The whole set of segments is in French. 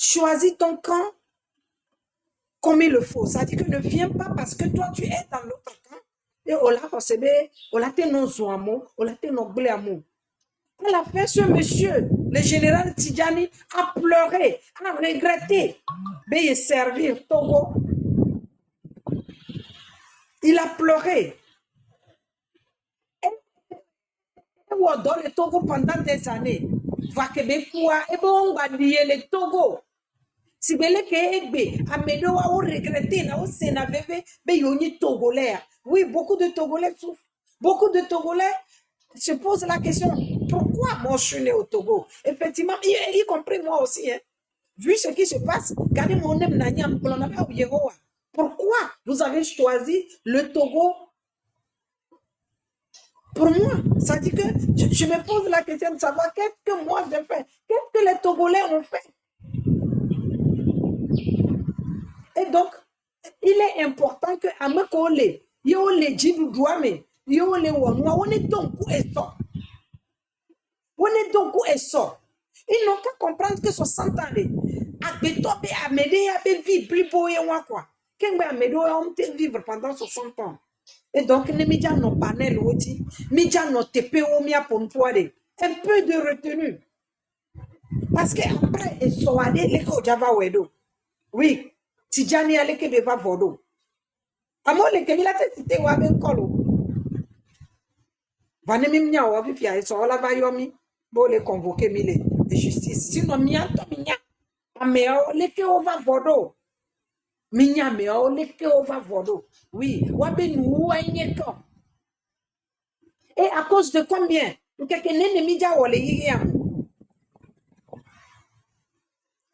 Choisis ton camp comme il le faut. Ça dit que ne viens pas parce que toi, tu es dans l'autre camp. Et on l'a recevé, on l'a tenu nos zoamo, on l'a tenu nos bléamo. À la fin, ce monsieur, le général Tidjani, a pleuré, a regretté de servir Togo. Il a pleuré. Dans le Togo pendant des années. Va que Bekua, et bon, on va lier le Togo. Si vous voulez que Amédo a regretté, na o sénaveve, be yoni Togolais. Oui, beaucoup de Togolais souffrent. Beaucoup de Togolais se posent la question, pourquoi moi je suis né au Togo? Effectivement, y compris moi aussi, hein. Vu ce qui se passe, regardez mon nom Nanyam, pourquoi vous avez choisi le Togo? Pour moi, ça dit que je me pose la question de savoir qu'est-ce que moi j'ai fait, qu'est-ce que les Togolais ont fait. Et donc, il est important que Amakole, yo le jibu douame, yo le wanwa, on est donc où est ça? On est donc où est ça? Ils n'ont qu'à comprendre que 60 ans, Abetobe Amédée a vécu plus beau et moi quoi. Qu'est-ce que Amédée a vivre pendant 60 ans? Et donc, les médias n'ont pas né l'autre, les médias n'ont pas au pour nous poider. Un peu de retenue. Parce qu'après, ils sont allés, les Java Wedo. Oui, Tidjani allait que de Vodo. À moi, les Kemila, c'était Waben Kolo. Vanemimia, ou Avifia, ils sont là, Vayomi, pour les convoquer, mille de justice. Sinon, Mia, Tomia, Ameo, les Keova Vodo. Minya, Meo, les Keova Vodo. Oui, Waben, ou Aïneko. Et à cause de combien?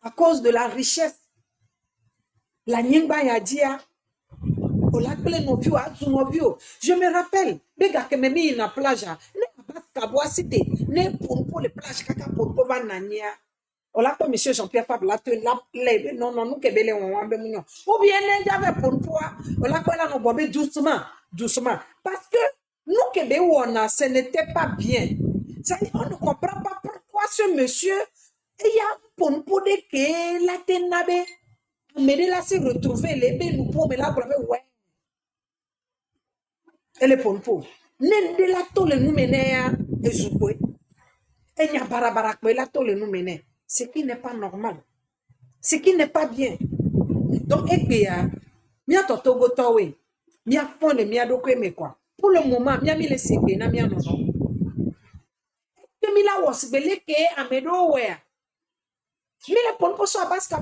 À cause de la richesse. La nyingba yadia. Je me rappelle, bega que me mis na plage, ne pas cité, ne pour les plages kaka pour pouvoir nania. Ola ko monsieur Jean-Pierre Fabre la non nous que belé on wambe mignon. Ou bien ne j'avais pour toi, ola ko la no bobé doucement, doucement parce que nous que be wona ce n'était pas bien. Ça on ne comprend pas pourquoi ce monsieur il y a pour de que la tenabe mais là se retrouver les be nous pour me la pour ouais. Elle est pour nous. Nende la tole nous menea et jouer. Et n'y a barabarak la tole nous menea. Ce qui n'est pas normal. Ce qui n'est pas bien. Donc, ekbea, mia totogo towe, mia fone mia dokwe me quoi. Pour le moment, mia mi le sebe na mia nono. Que mi la wasbele ke amedo wea. Mi le pon pour soi parce que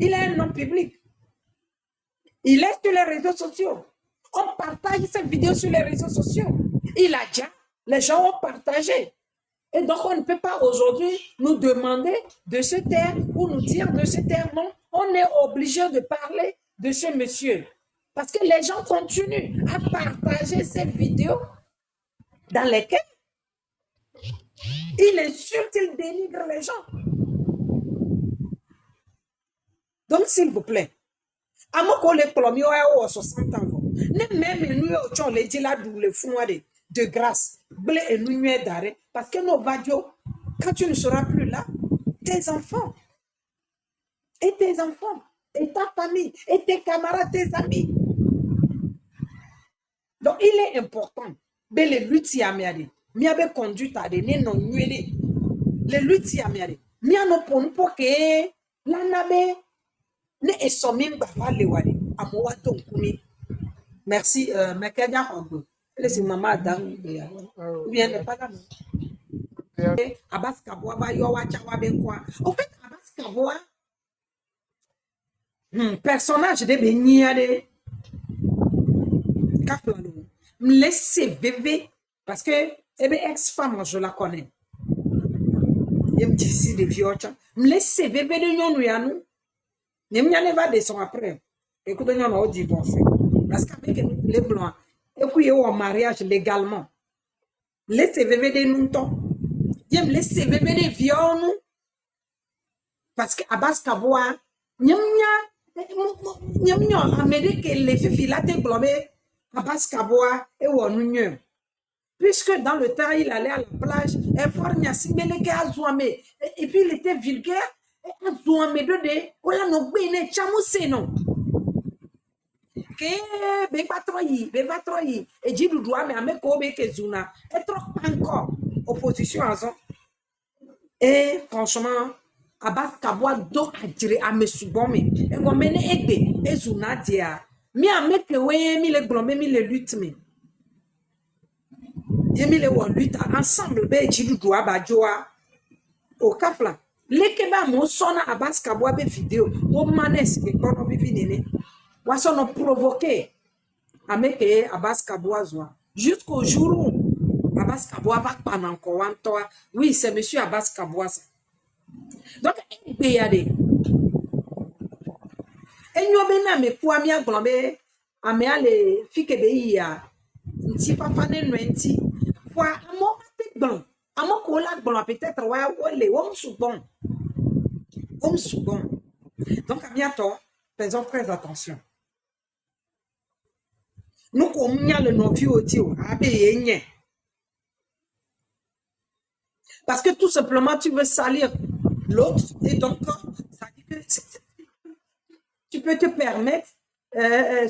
il est un homme public. Il est sur les réseaux sociaux. On partage cette vidéo sur les réseaux sociaux. Il a déjà, les gens ont partagé. Et donc, on ne peut pas aujourd'hui nous demander de se taire ou nous dire de se taire. Non, on est obligé de parler de ce monsieur. Parce que les gens continuent à partager ces vidéos dans lesquelles il insulte, il dénigre les gens. Donc, s'il vous plaît, à moi qu'on les plombiers à 60 ans, ne même nous, on les dit là, le fond de grâce, blé et nous d'arrêt, parce que nos vadios, quand tu ne seras plus là, tes enfants, et ta famille, et tes camarades, tes amis. Donc, il est important, mais les luttes y a miabe conduite à des non nuélés, les luttes y a miano pour que la nabe ne est sommé bava le wale, à moi donc, merci, Mekenya Hongo. C'est maman Adam. Ou bien n'est pas là. Abbas Kaboa va y avoir quoi. En fait, Abbas Kaboa, personnage de Benyade, Kaplano, me laisse bébé parce que ex-femme, je la connais. Il me dit de vieux, me laisse bébé de Yonou. Ne me va de son après. Écoute, nous avons divorcé. Parce qu'avec les blancs, et puis au mariage légalement. Laissez bébé de nous temps. J'aime laisser bébé de vieux nous. Parce que Abbas Kaboa, Amérique les filles là te blomé Abbas Kaboa et Wonunye. Puisque dans le temps il allait à la plage, et puis il était vulgaire, de voilà no bene chamuseno ke be patroyi e ji dudu ame ame ko be kezuna et trop encore opposition azon et franchement Abbas Kabwa do adire ame subome e go mene egbe ezuna dia mi ame ke we mi le glombe mi le lutte mi yemi le wo lutte ensemble be ji dudu abajoa o kafla leke ba mo sona Abbas Kabwa be vidéo o manes ke kono vivi nene wa sono provoquer ameke Abbas Kabwa zwa jusqu'au jour où Abbas Kabwa va pas encore wantoa oui c'est monsieur Abbas Kabwa ça. Donc be yade enyo be na me kwa mi aglombe ame ale fike be ya nti papa ne nwenti fois amo te bon amo ko la bon peut-être wa ole wo msubon. Donc, à bientôt, faisons très attention. Nous, comme nous le novio au tio, parce que tout simplement, tu veux salir l'autre, et donc, ça dit que tu peux te permettre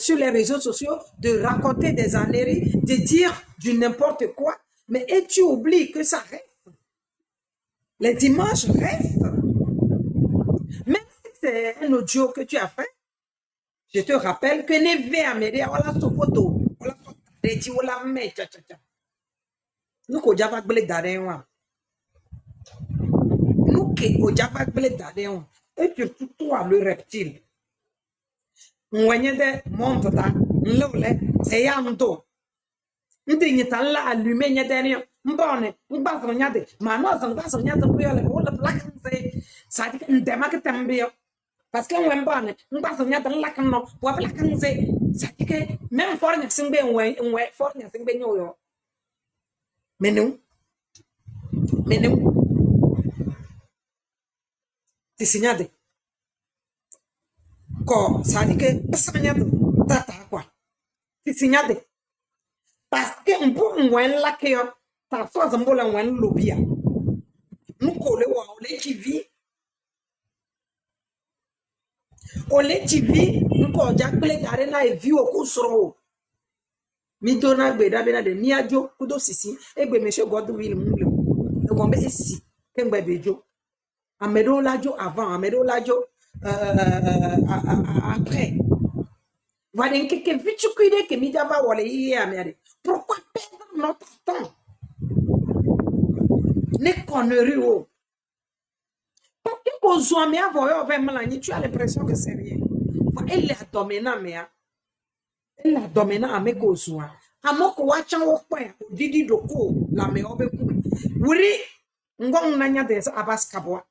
sur les réseaux sociaux de raconter des âneries, de dire du n'importe quoi, mais et tu oublies que ça reste. Les dimanches restent. Même si c'est un audio que tu as fait, je te rappelle que ne ve amede wala so photo wala so reti wala me cha. Nous ko java gbele dare wa. Nous ke o java gbele dare wa. Et surtout toi le reptile. Mwenye de monte ta nlole e ya ndo. Ndi nyita la allumer nya de ni mbone ngba so nya de ma no so nya de ko yole wala black say sa di ndema ke tambio. Parce que on pas on passe nya tan la kan no wa la kan se ça dit que même fort nya singbe on fort nya singbe nyoyo menu ti signade ko ça dit que ça nya tata quoi ti signade parce que on peut on la que ta force on la on lobia nous coller wa le qui vit Ole TV nko jakple gare na evi okusoro mi dona gbe da bena de mi ajo kudo sisi egbe monsieur Godwill mule e gombe esi kengbe bejo amedo lajo avant amedo lajo après voilà que vitu kuide que mi dava wole yi amere pourquoi perdre notre temps ne conneries oh. Parce que quand on a voyé avec Mélanie, tu as l'impression que c'est rien. Elle est dominante, mais elle est dominante avec Kozua. Amoko wachan wokwe didi doko la me obeku. Wuri ngong nanya des Abbas Kabwa.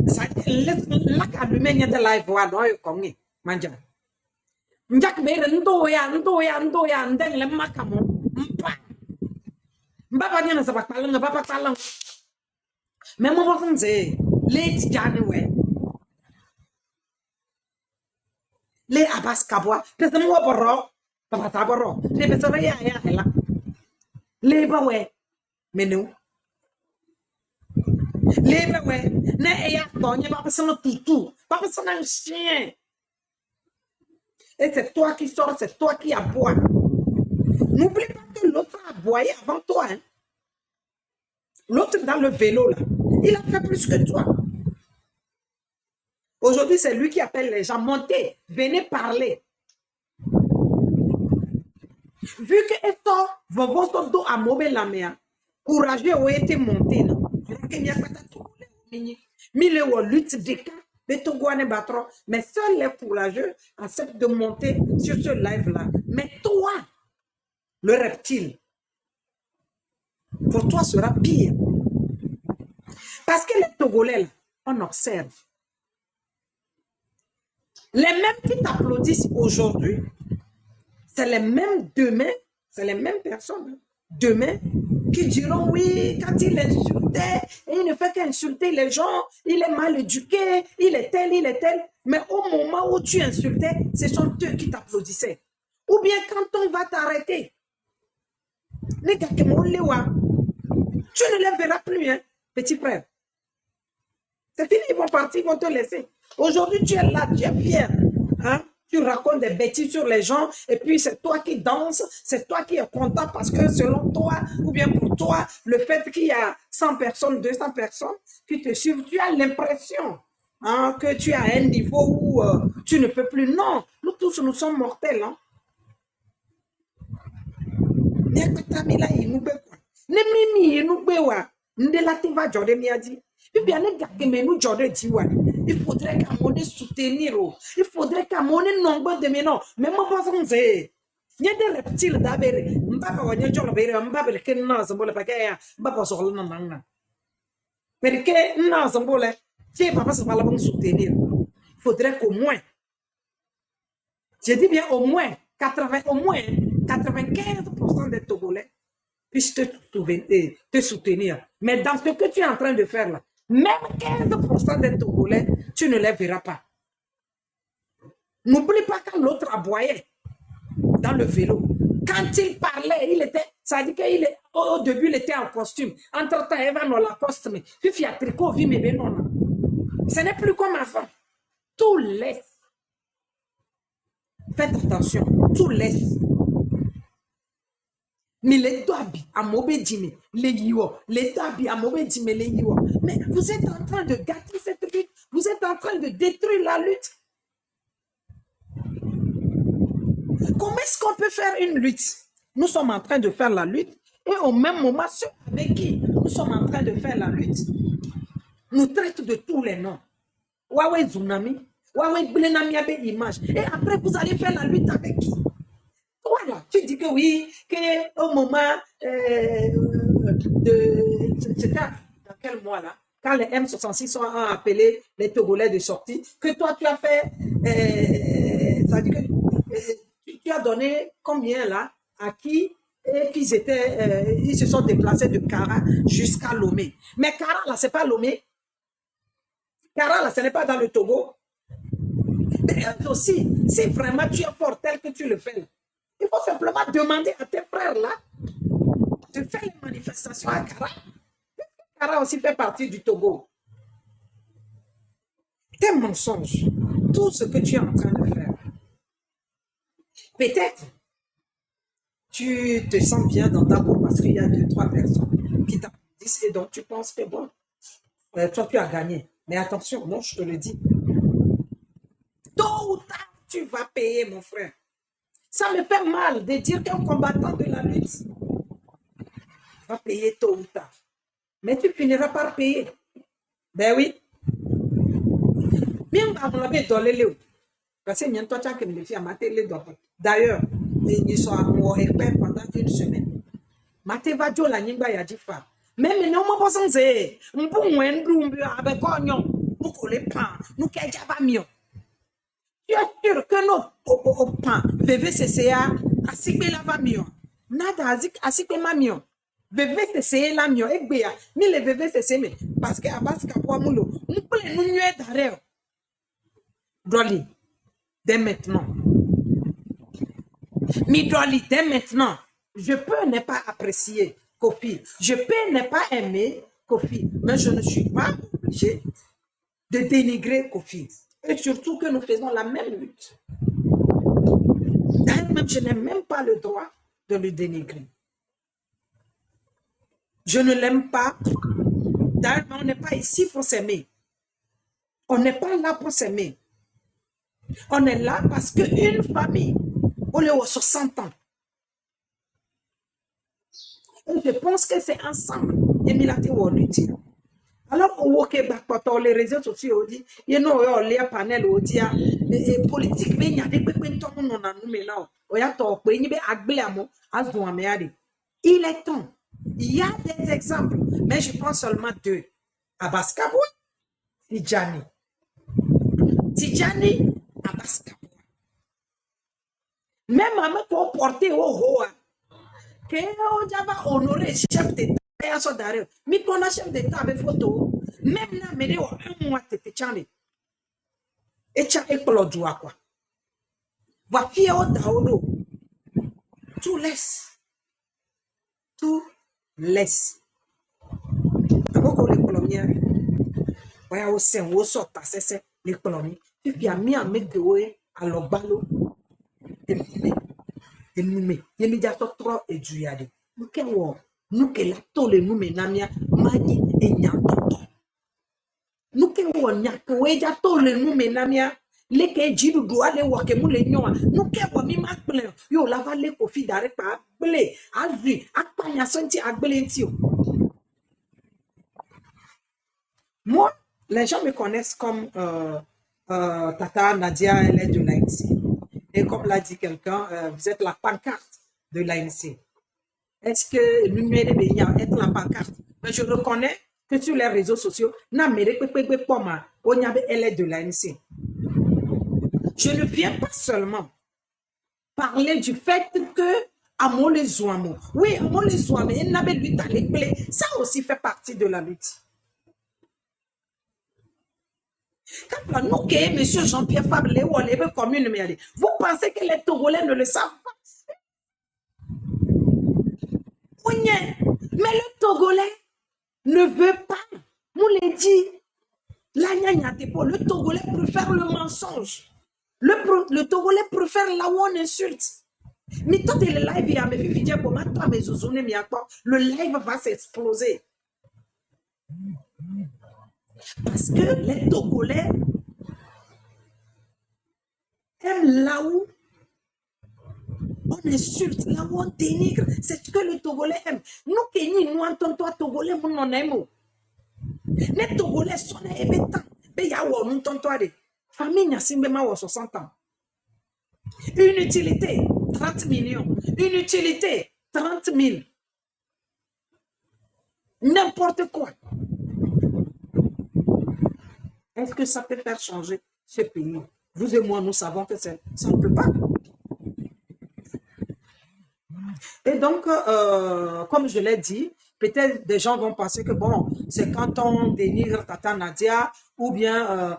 Ça la kalume nya de live wa do yokongi manja. Njak be ndo ya ndeng le makamo. Mpa. Mbaba nya na sabakala baba kala. Mais moi, je dis, late January, les Abbas Kabwa, parce que moi, papa taboro, les personnes ya là, les bawe, mais nous, les bawe, ne ya donne pas personne tout, pas personne un chien. Et c'est toi qui sors, c'est toi qui aboies. N'oublie pas que l'autre a aboyé avant toi. Hein. L'autre dans le vélo là. Il a fait plus que toi. Aujourd'hui, c'est lui qui appelle les gens. Montez, venez parler. Vu que esto, vos do a mobile la mer, courageux ont été montés. Mille ou lutte des cas, mais seuls les courageux acceptent de monter sur ce live-là. Mais toi, le reptile, pour toi sera pire. Parce que les Togolais, on observe. Les mêmes qui t'applaudissent aujourd'hui, c'est les mêmes demain, c'est les mêmes personnes demain qui diront oui, quand il insultait, et il ne fait qu'insulter les gens, il est mal éduqué, il est tel. Mais au moment où tu insultais, ce sont eux qui t'applaudissaient. Ou bien quand on va t'arrêter, tu ne les verras plus, hein, petit frère. C'est fini, ils vont partir, ils vont te laisser. Aujourd'hui, tu es là, tu es fier. Hein? Tu racontes des bêtises sur les gens et puis c'est toi qui danses, c'est toi qui es content parce que selon toi ou bien pour toi, le fait qu'il y a 100 personnes, 200 personnes qui te suivent, tu as l'impression hein, que tu as un niveau où tu ne peux plus. Non, nous tous, nous sommes mortels. Hein? Il faudrait qu'à mon soutenir. Il faudrait qu'à mon nombre de ménons. Mais moi, pas français. Il y a des reptiles d'abord. Mbaba wa nyojo la bere mbaba le ken na zambola pakaya mbaba so la nanga. Perché na zambola ti papa se pala bon soutenir. Il faudrait qu'au moins je dis bien au moins 95% des Togolais puissent te soutenir. Mais dans ce que tu es en train de faire là, même 15% des Togolais, tu ne les verras pas. N'oublie pas quand l'autre aboyait dans le vélo. Quand il parlait, il était, ça dit qu'il est, au début, il était en costume. Entre-temps, il va dans la costume. Puis il y a tricot, vie, mais non. Ce n'est plus comme avant. Tout laisse. Faites attention, tout laisse. Mais les doabi à mauvais dîme, les yiwo, les doabi à mauvais dîme, les yiwo. Mais vous êtes en train de gâter cette lutte. Vous êtes en train de détruire la lutte. Comment est-ce qu'on peut faire une lutte? Nous sommes en train de faire la lutte et au même moment, ceux avec qui nous sommes en train de faire la lutte nous traitent de tous les noms. Waouh, Zunami, waouh, Blenami avec image. Et après, vous allez faire la lutte avec qui? Voilà, tu dis que oui, qu'au moment c'était dans quel mois là? Quand les M66 ont appelé les Togolais de sortie, que toi tu as fait, ça dit que tu as donné combien là à qui et qu'ils étaient, ils se sont déplacés de Kara jusqu'à Lomé. Mais Kara là, c'est pas Lomé. Kara là, ce n'est pas dans le Togo. Mais aussi, si vraiment tu es fort tel que tu le fais, il faut simplement demander à tes frères là de faire les manifestations à Kara. Kara aussi fait partie du Togo. Tes mensonges, tout ce que tu es en train de faire. Peut-être tu te sens bien dans ta peau parce qu'il y a 2-3 personnes qui t'applaudissent et donc tu penses que bon, toi tu as gagné. Mais attention, non, je te le dis. Tôt ou tard, tu vas payer, mon frère. Ça me fait mal de dire qu'un combattant de la lutte va payer tôt ou tard. Mais tu finiras par payer. Ben oui. Bien, on l'avait donné le. Parce que toi, tu as me faire mater les doigts. D'ailleurs, ils sont à mon repère pendant une semaine. Maté va dire la nyingba ya difa. Même non, moi, pas sans c'est. On peut moins d'où avec cognon. Nous collons pas. Nous qu'est-ce va mieux. Tu es sûr que nos pain VVCCA a signé la va mieux. Nada a signé ma mieux. VVCCA la mieux. Et bien, mais les VVCCA, mais parce que à base qu'à quoi moulo, nous pouvons nous nuer d'arrêt. Dolly, dès maintenant. Mais Dolly, dès maintenant, je peux ne pas apprécier Kofi. Je peux ne pas aimer Kofi. Mais je ne suis pas obligé de dénigrer Kofi. Et surtout que nous faisons la même lutte. D'ailleurs, je n'ai même pas le droit de le dénigrer. Je ne l'aime pas. D'ailleurs, on n'est pas ici pour s'aimer. On n'est pas là pour s'aimer. On est là parce qu'une famille, on est aux 60 ans. Et je pense que c'est ensemble. Et Milati ou l'utile. Alors, au Québec, quand les réseaux sociaux disent, il y a les panels les politiques, mais il y a des gens qui ont il est temps. Il y a des exemples, mais je prends seulement 2. Abbas Kaboul, Tidjani. Tidjani, Abbas Kaboul. Même maman pour porter au haut, que on va honorer chef d'État. Mais qu'on a chef d'État avec photo, même là, mais un mois, t'es changé. Et tu as école quoi. Va fier au daodo. Tout laisse. Tout laisse. D'abord, les coloniens. Ouais, au sein, au sort, c'est les colonis. Puis, il y a mis un mec de ouais, à l'obalo, et nous, mais, il y a mis déjà trop et du yade. Nous, que la tole, nous, mais, namia, mani, et nyantoto. Nous, que nyak, ouais, ja tole, nous, mais, namia, les que jidu doit les wake mou les nyoa. Nous, que wa mi makble, yo, la va les kofi d'arrêt pas, blé, à vu, à pas, y a senti, à blé, tio. Moi, les gens me connaissent comme Tata Nadia, elle est de l'ANC. Et comme l'a dit quelqu'un, vous êtes la pancarte de l'ANC. Est-ce que numéro est la pancarte? Mais je reconnais que sur les réseaux sociaux, elle est de l'ANC. Je ne viens pas seulement parler du fait que Amole Zouamo, oui, Amole Zouamo, ça aussi fait partie de la lutte. Quand nous, M. Jean-Pierre Fabre, vous pensez que les Togolais ne le savent pas? Mais le Togolais ne veut pas. Nous l'ai dit. Le Togolais préfère le mensonge. Le Togolais préfère là où on insulte. Mais toi, le live, le live va s'exploser. Parce que les Togolais aiment là où on insulte, là où on dénigre. C'est ce que le Togolais aime. Nous, nous entendons toi, Togolais, nous n'en aimons. Les Togolais sont émettants. Mais il y a où nous entendons toi. Famille, il y a 60 ans. Une utilité, 30 millions. Une utilité, 30 000. N'importe quoi. Est-ce que ça peut faire changer ce pays? Vous et moi, nous savons que ça ne peut pas. Et donc, comme je l'ai dit, peut-être des gens vont penser que bon, c'est quand on dénigre Tata Nadia, ou bien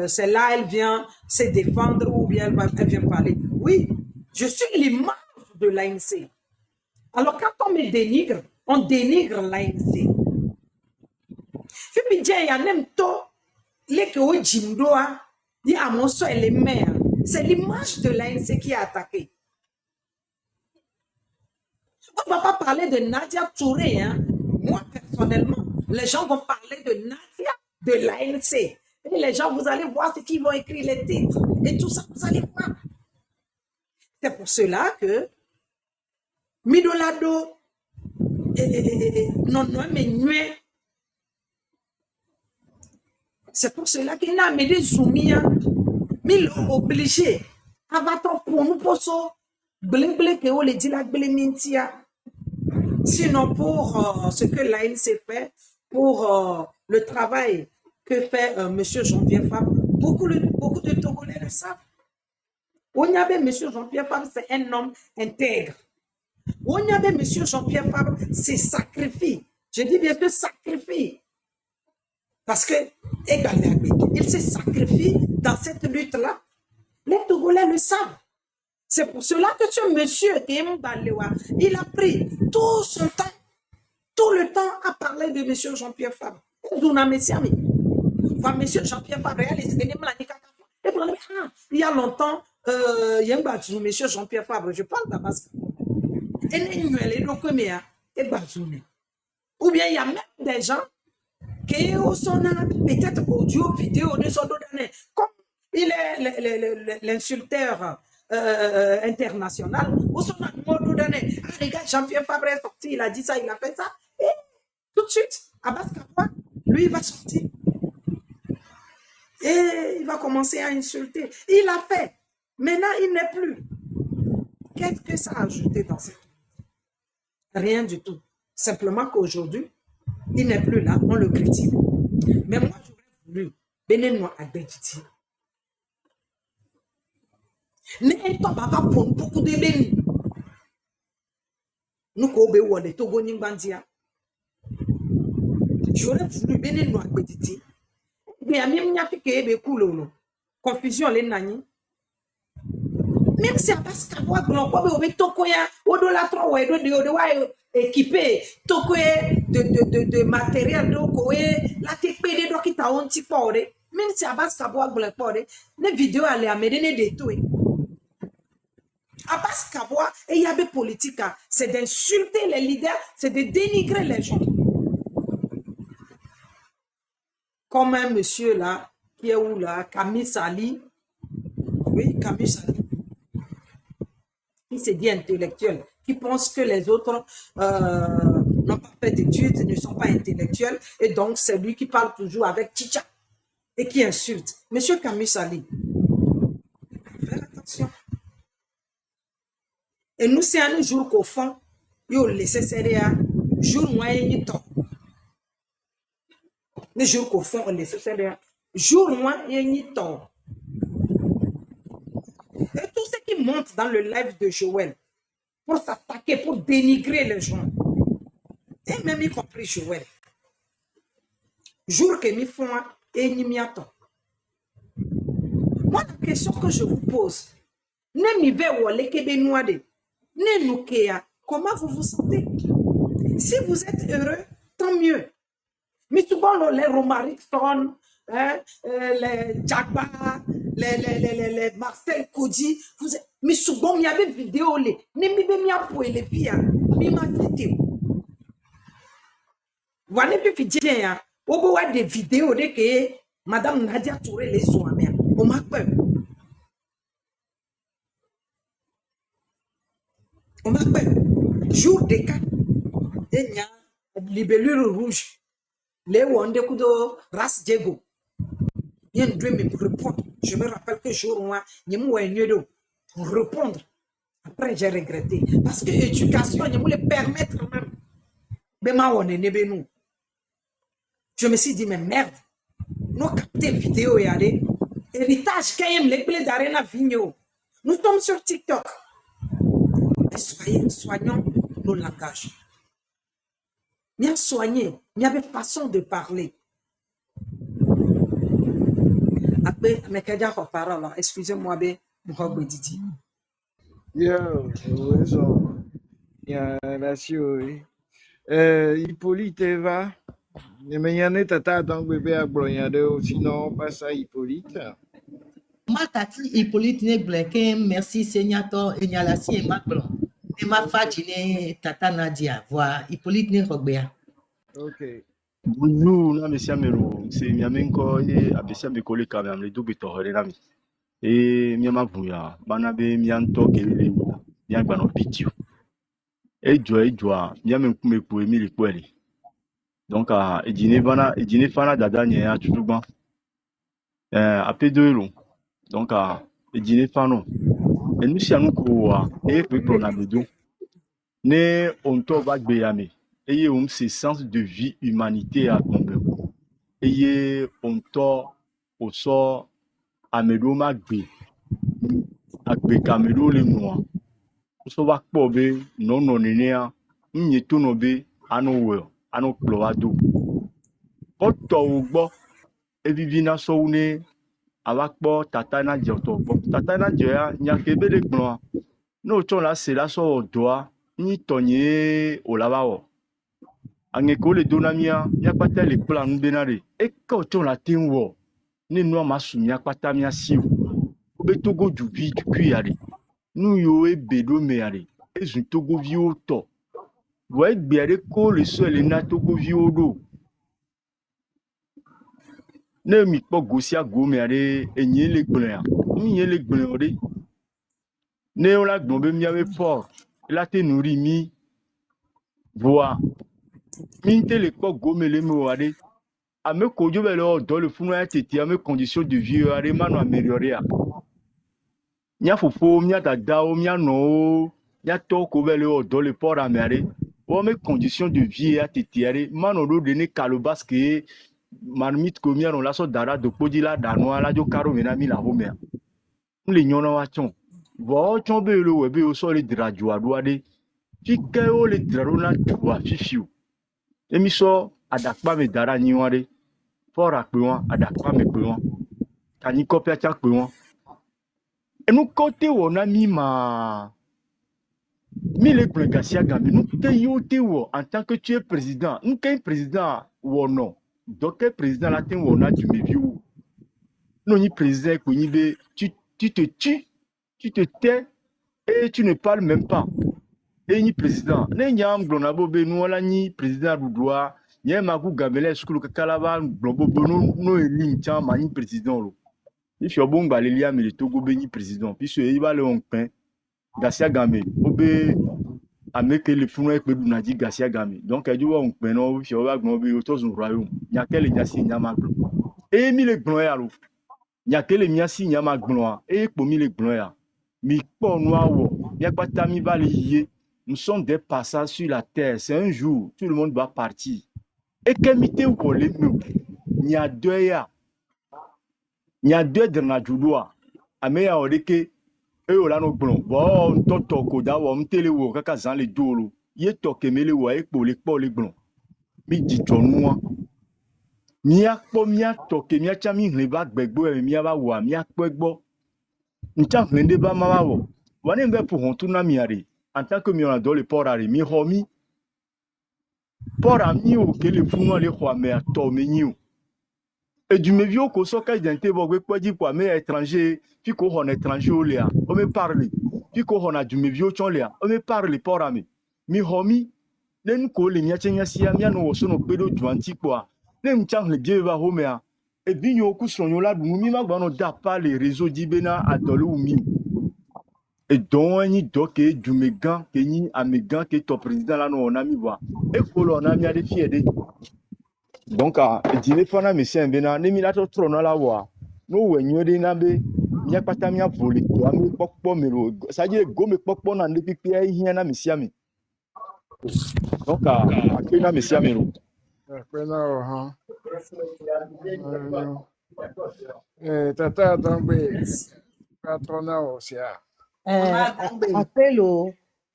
c'est là elle vient se défendre, ou bien elle vient parler. Oui, je suis l'image de l'ANC. Alors quand on me dénigre, on dénigre l'ANC. C'est l'image de l'ANC qui est attaquée. On ne va pas parler de Nadia Touré. Hein. Moi, personnellement, les gens vont parler de Nadia de l'ANC. Et les gens, vous allez voir ce qu'ils vont écrire, les titres. Et tout ça, vous allez voir. C'est pour cela que Midolado, non, mais nué. C'est pour cela qu'il n'a mis des zoomia, mais il est obligé. Avatar pour nous, pour ça, blé que on le dit la blé mintia. Sinon, pour ce que l'ANC fait, pour le travail que fait M. Jean-Pierre Fabre, beaucoup de Togolais le savent. M. Jean-Pierre Fabre, c'est un homme intègre. M. Jean-Pierre Fabre, c'est sacrifié. Je dis bien que sacrifié. Parce que, il se sacrifie dans cette lutte-là. Les Togolais le savent. C'est pour cela que ce monsieur, il a pris tout son temps, tout le temps à parler de monsieur Jean-Pierre Fabre. Monsieur Jean-Pierre Fabre, il y a longtemps, il y a un monsieur Jean-Pierre Fabre, je parle d'Abbas. Ou bien il y a même des gens qui sont peut-être audio, vidéo, comme il est l'insulteur international. Regarde, Jean-Pierre Fabre est sorti, il a dit ça, il a fait ça. Et tout de suite, Abbas Kappa, lui, il va sortir. Et il va commencer à insulter. Il a fait. Maintenant, il n'est plus. Qu'est-ce que ça a ajouté dans cette vie? Rien du tout. Simplement qu'aujourd'hui, il n'est plus là, on le critique. Mais moi, j'aurais voulu Benenois à Béditi. Mais toi, papa, pour beaucoup de bénis. Nous, Kobe, ou de Togo, Nimbandia. J'aurais voulu Benenois à Béditi. Mais à même, il y a fait que cool. Confusion, les nani. Même si Abbas Kaboua Glon, comme on tokoya, au-delà trop, ouais, de équipé, tokoye de matériel, la TP de qui t'a on petit port, même si Abbas Kaboua Glon port, les vidéos allaient amener des tout. Abbas Kaboua et il y avait politique, c'est d'insulter les leaders, c'est de dénigrer les gens. Comme un monsieur là, qui est où là, Camille Sali, oui, Camille Sali, qui se dit intellectuel, qui pense que les autres n'ont pas fait d'études, ne sont pas intellectuels, et donc c'est lui qui parle toujours avec Chicha et qui insulte. Monsieur Camille Sali, faites attention. Et nous, c'est un jour qu'au fond, il laissé faire jour moyen temps. Le jour qu'au fond, on laisse faire jour moyen temps. Et tout ce qui monte dans le live de Joël pour s'attaquer, pour dénigrer les gens, et même y compris Joël, jour que nous font et nous m'y attendons. Moi, la question que je vous pose, comment vous vous sentez? Si vous êtes heureux, tant mieux. Mais souvent, les Romarickson, les Jagba, les Marcel Kodji, mais souvent, il y avait des vidéos, les filles, vous avez vu des vidéos de que Madame Nadia Touré les soins, on m'a peur. On m'a peur. Jour des cas, il y a libellule rouge. Les Wande Kudo Ras Diego. Il y a une dream pour répondre. Je me rappelle que jour moi, il y a une pour répondre. Après, j'ai regretté. Parce que l'éducation, il voulait permettre même. Je me suis dit, mais merde. Nous captons vidéo et allez. Héritage, quand même, les blés d'arena vigno. Nous sommes sur TikTok. Soignons nos langages. Bien soigné, il y avait façon de parler. Après, mais qu'il y a parole, excusez-moi, je Didi. Yo, raison. Il y a la oui. Hippolyte va. Mais il y en a tata donc bébé à Bloyade, sinon pas ça Hippolyte. Ma tati Hippolyte ne blanquin, merci Seigneur, et n'y a la si et ma blanc. Et ma fatine tata Nadia, voilà, Hippolyte ne rogbea. Ok. Bonjour, na mesia mero, c'est miamenko et abesia bekole kamam le double torre nami. Et miama vuya, banabe mianto kelele miagba no video. Et joa, miame kume pour Emile Kweli. Donc edine fana dada nye a tutuban. Apé deux long. Donc edine fano. Et nous si anu ko et pe prona bedo. Ne onto bagbe yame. Et c'est sens de vie humanité à combien. Eye ontɔ wòsɔ ame ɖewo ma agbe ke ame ɖewo le nua wosɔ va kpɔ be nɔnɔ nenea nye to nɔ be anɔ wɔ anɔ kplɔ wa do kɔtɔwo gbɔ evivina sɔwu ne ava kpɔ tata na dze tɔ gbɔ tata na dze ya nyake be ɖe gblɔa ne wotsɔ la se la sɔ wɔ dɔa nyi tɔnye wòla va wɔ. Angeko le dona mia kpata le kpla nu bena de eka ocho la tinwo ne no masu mia kpata mia siu obe togo juvi tukui ade nu yo e bedo me ade ezun togo vi o to wo egbe ade ko le so le na togo vi o do ne mi kpo gosia go me ade enye le gblen mi le gblen ode ne o la gbon be mia be fort la te nuri mi voa minte le kpo gome le me wade ame kojo be le do le funu ya tete ame condition de vie ade manu améliorer a nya fofo mia dada o mia no nya to ko be le do le port ame ade o me condition de vie ya tete ade manu do de ne kalobas ke marmite ko mia no la so dara do podi la dano la jo karo me na mi la home le nyona wa chon bo chon be le we be o so le drajo ado ade fike o le drarona tuwa fifiu Emiso adakpa me dara nyiware fora pe won adakpa me pe won tani kopia cha pe won Et nous, côté, on a mis ma. Mille Garcia Gambi, nous, en tant que tu es président, nous, quel président ou non? Donc, quel président là, on a du méviou? Non, ni président, tu te tues, tu te tais et tu ne parles même pas. Et ni président, ni yam glonabobe, nous, on a ni président Roudoua, ni un magou Gamele, ce que le Calaban, globobo, non, ni président. Il faut bon, bah, les liens, mais le Togo, ni président. Puis, il va le Hongpain. Garcia Gambi, obe avec le fou avec le Nadi Garcia Gambi. Donc, il dit on peut non, il va gnomber autour du royaume. Il y a quel Niasi Nyamaglo. Et mi le gloyalo. Il y a quel Niasi Nyamaglo. Et pour mi le gloya. Mi pour noir, il y a pas tami va lier. Nous sommes des passages sur la terre. C'est un jour, tout le monde va partir. Et comme il était au collège, il y a deux ya. Il y a deux de Nadjoudoua. Améa Odeke. Et on a nos blonds. Bon, toto koda wa mtele wo kaka zan le dolo. Ye toke mele wa e po le blonds. Mi di tonwa. Mia po mia toke mia chami hleba gbegbo e mia ba wa mia kwegbo. Ncha hlende ba mama wo. Wane mbe pour hontu na miare. En tant que mi on a dans le port ari mi homi. Port ami o ke le funu le khwa me ato me nyu. Et du mévio ko soka identité bo gbe kwaji kwa me étranger fi ko hon étranger o léa o me parle fi ko hon a du mévio chon léa o me parle pour ami mi homi len ko le nya chenya sia mi anu wo so no pedo juanti kwa le mchang le die va homea et binyo ku sonyo la du mi ma gba no da pa les réseaux dibena adolu mi et donc ni doké du mégan ke ni amégan ke to président la no on a mi wa et ko lo na mi a de fiede. Donc, dîner pendant mes siens, bien, ne m'y a trop trop dans la voie. Nous, on y a des n'y a pas de temps volé. Ça dit, go me pop on en depuis qu'il y a un messiami. Donc, à un messiami. Tata Dambé, patronat aussi.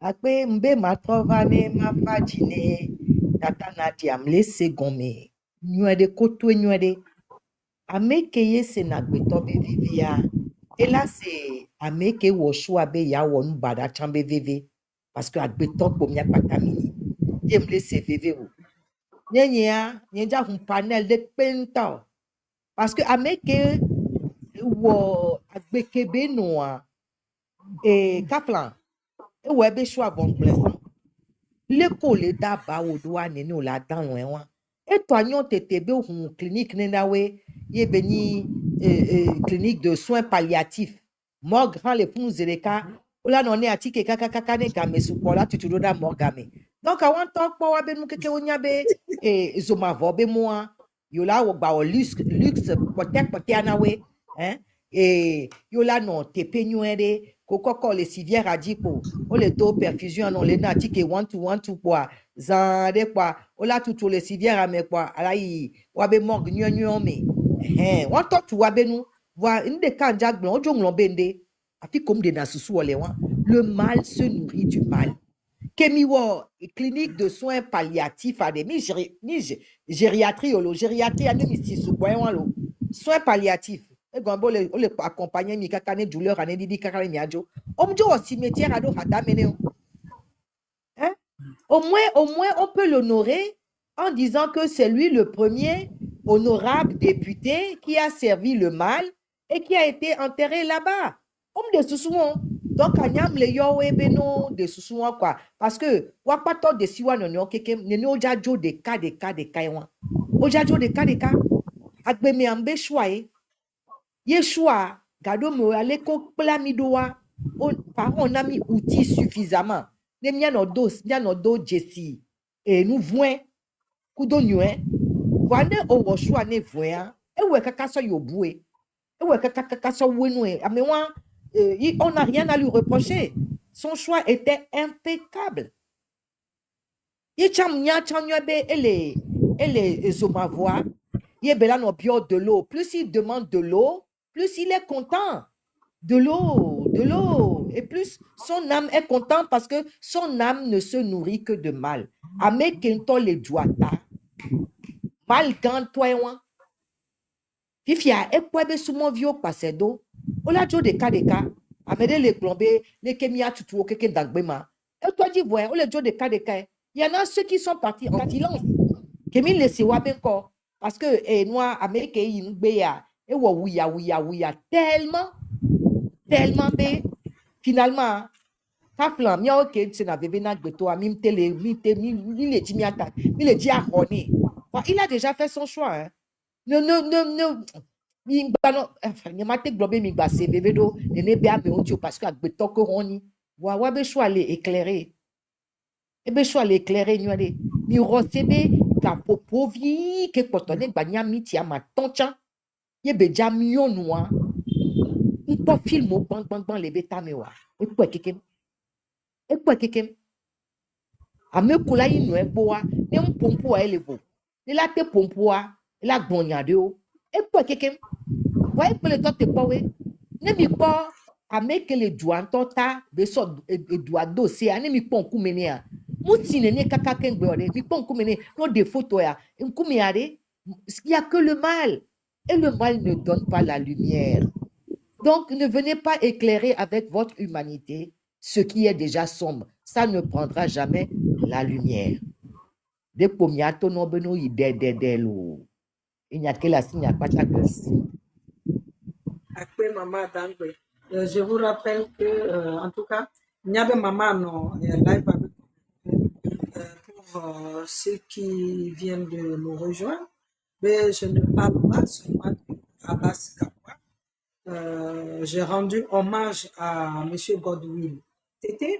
Akpe mbe matrovane mafajine tata Nadia mlese gome nyuede koto nyuede ameke ye se nagbeto be vive ya et là c'est ameke wo shua be ya wo nbada chambe vive parce que agbeto ko mia patamini ye mlese vive wo nyenye ya nyenja un panel de penta parce que ameke wo agbekebe noa et kaplan e wo be shua bon blessant l'école d'aba o doa nene o la dan loin et toi nyon tete be hun clinique nenawe ye beni clinique de soins palliatifs mort grand le pour zereka o la non ati ke kaka ne game support la tutudo da mort game donc I want talk po wa be nu keke onya be zoma vo be moi yo la wo gba o luxe potek anawe hein et yo la non tepe nyuende kokoko le civière a dit pour o le taux perfusion non le nati ke 1 quoi zande quoi o la tout le civière a me quoi ala yi wa be mort nyo me on talk to wa be nu wa inde kan jagblon o jonglon bende afi comme de na susu ole wan le mal se nourrit du mal kemiwo clinique de soins palliatifs à des ni gériatrie gériatrie ane mi si su wan lo soins palliatifs et gombo le accompagner mi kakane douleur ane didi kakane mi ajo omjo au cimetière ado hada mene hein au moins on peut l'honorer en disant que c'est lui le premier honorable député qui a servi le mal et qui a été enterré là-bas de sousouan donc anyam le yo ebeno de sousouan quoi parce que wapato de siwa no keke nene ojajo de ka wan ojajo de ka agbemi ambe choix Yeshua, gado mo ale ko plamidoa, par on a mis outils suffisamment. Ne mia no do jesi. Et nous voyons, kudo nyue. Wane o woshua ne voya. E we kaka so yobue. E we kaka so wenwe. Amewa, on n'a rien à lui reprocher. Son choix était impeccable. Ye cham nya chanyobe ele zomavoa. Ye bela no bio de l'eau. Plus il demande de l'eau, plus il est content de l'eau. Et plus son âme est contente parce que son âme ne se nourrit que de mal. Ame kento le douata. Mal gan toi et moi. Fifia, et quoi be souvent vio passedo. Ola jo de ka. Amede les plombés, les kémia tutu au kéké d'angbema. Et toi, dis, ouais, on les joue des cas. Il y en a ceux qui sont partis en silence. Kémi les siwa ben ko. Parce que, moi, Amérique, il y et ouya, tellement, bé. Finalement, Kaplan, mia ok, c'est na bébé na gbeto, mi le dit miata, mi le dit à Roni. Il a déjà fait son choix, hein. Non. Mi gba no, enfin, ni mate globé mi gba se bébé do, ne be abe onti parce que gbeto ko Roni. Wa be choix les éclairer. E be choix les éclairer nyade. Mi rosebe ka popovi ke potone gba nya mi ti ama toncha. Ye be ja mion noa. Un po film au bang le beta me wa. E po kekem. Ame kula yi no egboa, ne mpompo a elebo. Ne la te pompo a, la gbonya de o. E po kekem. Wa e pele to te po we. Ne mi po ame ke le duan to ta be so e dua dossier a ne mi po nkumene a. Mutine ne kaka kengbe ore, mi po nkumene no de photo ya. Nkume ade, il y a que le mal. Et le mal ne donne pas la lumière. Donc, ne venez pas éclairer avec votre humanité ce qui est déjà sombre. Ça ne prendra jamais la lumière. De pomiato no beno y de lo. Il n'y a que la signe à pas ta gueule. Après maman d'Angbe. Je vous rappelle que, en tout cas, il y avait maman non live avec pour ceux qui viennent de nous rejoindre. Mais je ne parle pas seulement d'Abbas Kabwa. J'ai rendu hommage à M. Godwin Tété.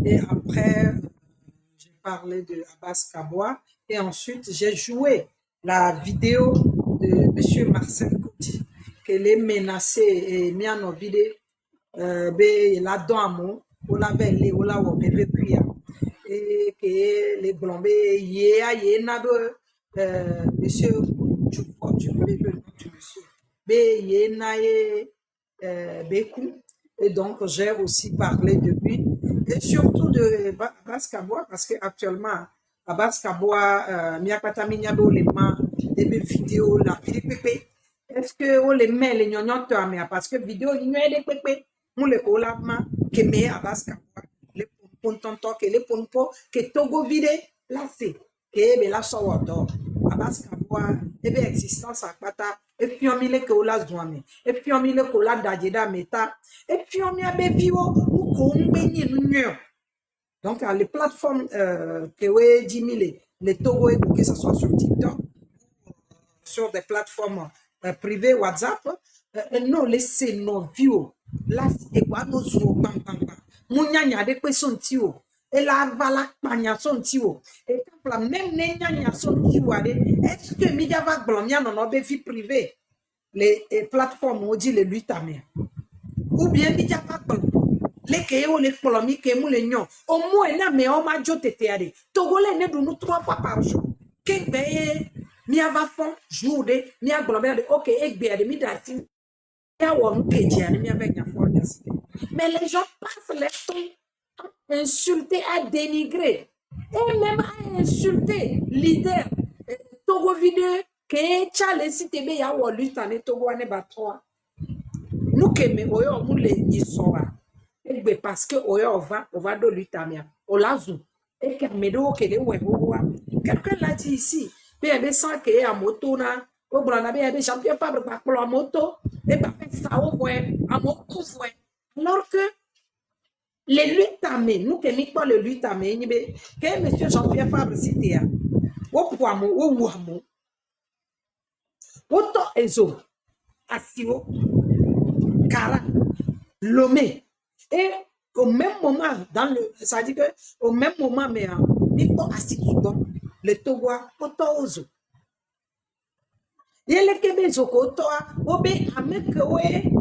Et après, j'ai parlé de Abbas Kabwa. Et ensuite, j'ai joué la vidéo de M. Marcel Kouti, qu'elle est menacée et mis en vidéo. La dame, on l'avait les on l'a bébé puis et que les blombés yé na de monsieur tu connais le nom du monsieur yé na Bekou. Et donc j'ai aussi parlé de lui et surtout de Abbas Kabwa parce que actuellement Abbas Kabwa miakata minyabo les mains des vidéos la pépé. Est-ce que on les met les gnognots parce que vidéo il y a des pépé nous les collabma que me Abbas Kabwa les pontonto que les ponpo que Togo vide là c'est que be la sowodo Abbas Kabwa e be existence akpata e fi omi le ke ola zuame e fi omi le ko la dajeda meta e fi omi abe viwo ou ko ngbenyi nyo. Donc les plateformes que we jimile les Togo que ce soit sur TikTok sur des plateformes privées WhatsApp non laissez nos views là et quoi nos jours bang munyanya de question tio et la vala panya son tio et la même nyanya son tio est-ce que media va blomia non be vie privée les plateformes on dit les lui ta mère ou bien media va les que o les polomi que mu les nyon au moins na me o ma jo tete ade togolais ne nous 3 fois par jour que be mi ava fond jour de mi a blomia de OK ek be ade mi da ti mais les gens passent les temps à insulter, à dénigrer et même à insulter leader Togo vidéo que Charles si tebe ya wo lutane Togo ane batwa nous que me oyo mu le ni soa egbe parce que oyo on va do lutamia o lazu et que me do que le wewa quelqu'un l'a dit ici be sans que à moto na o brana be champion pas pour la moto et pas ça au ouais à mon coup alors que les lutamés nous que mi pas le lutamé ni be que monsieur Jean-Pierre Fabre cité o poamo o wuamo auto ezo asiwo kara lomé et au même moment dans le ça dit que au même moment mais mi pas asikibo le Togois auto ozo yele kebe zoko toa obe ameke we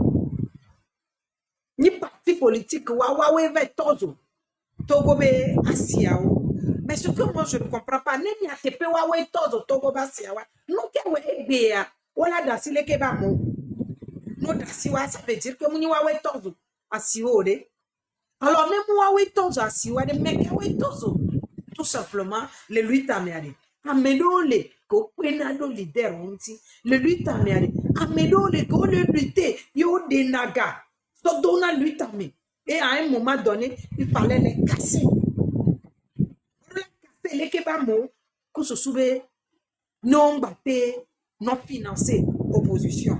ni parti politique wa we ve tozo Togo be asiao. Mais ce que moi je ne comprends pas neni atepe wa we tozo Togo ba asiawa non ke we ebea wala dasi le keba mo no dasi wa ça veut dire que muni wa we tozo asio de alors même wa we tozo asio de meke we tozo tout simplement le lui tameade amedole ko penado leader onti le lui tameade amedole ko le lutter yo denaga So, donna lui tamé. Et à un moment donné, il fallait les casser. Les casser, les kebamos, que ce soit non batté, non financé, opposition.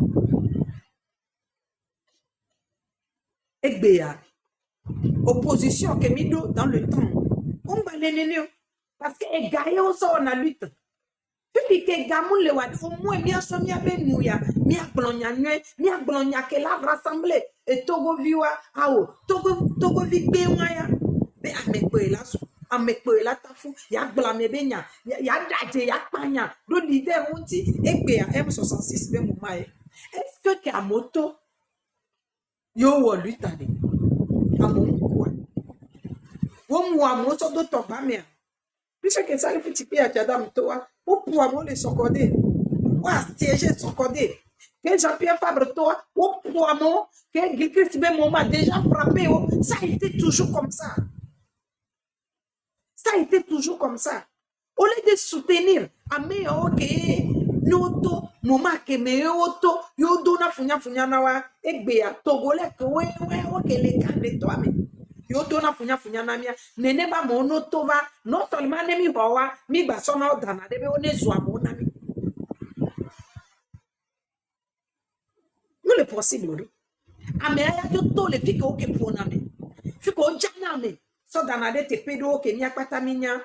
Et bien, opposition qui est mis dans le temps. On va les nénéo. Parce que les gars, on sort en lutte. Puis que gamou le wad, au moins, mia so mia benouya, mia glonya nue, mia glonya que la rassemblé. Et Togo viwa, ao, Togo vi bewaya. Mais amekwe la tafu, ya blame benya, ya daje, ya panya. Le leader, on dit, et bien, M66, ben moumaye. Est-ce que a moto, yo ou lui tade? A mon quoi? Ou moi, mon so do to bamia. Puisque que ça le petit pied à Tchadam toi, ou pour moi les socodés, ou à siéger socodé. Que Jean-Pierre Fabre toi, ou pour moi, que Guy-Christ Bemoma déjà frappé, ça a été toujours comme ça. Ça a été toujours comme ça. Au lieu de soutenir, à meilleur que noto, moma que meilleur auto, yo dona funya nawa, et béa, togolais que ouais, que les cas de toi-même. Yo dona funya na mia nene ba mono tova non seulement ne mi bawa mi ba sona dana de be one zwa mona mi non le possible ri amea yo to le fike o ke pona mi fike o jana mi so dana de te pedo o ke mi akpata minya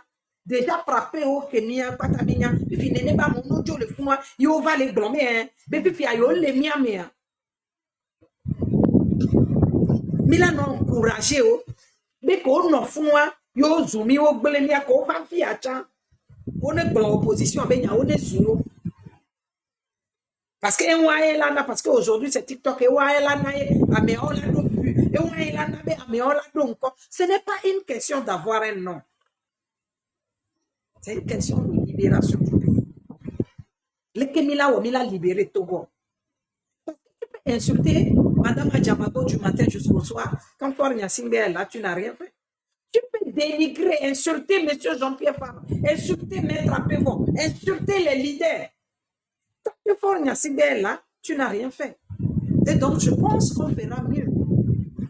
déjà frappé o ke mi akpata minya fi nene ba mono jo le fuma yo va le glomé hein be fi ayo le mi amea mila non encourager o mais qu'on n'en fout yo zumi o gbelemia ko va fi acha on est dans l'opposition ben ya on est sur parce que parce que aujourd'hui c'est TikTok et mais on l'a donc vu et mais on l'a donc ce n'est pas une question d'avoir un nom, c'est une question de libération du pays. Les Kemila ou Mila libéré Togo. Tu peux insulter Madame Adjamago du matin jusqu'au soir. Quand Florian Simbe est là, tu n'as rien fait. Tu peux dénigrer, insulter M. Jean-Pierre Fabre, insulter Maître Apévon, insulter les leaders. Tant que Florian Simbe est là, tu n'as rien fait. Et donc, je pense qu'on fera mieux,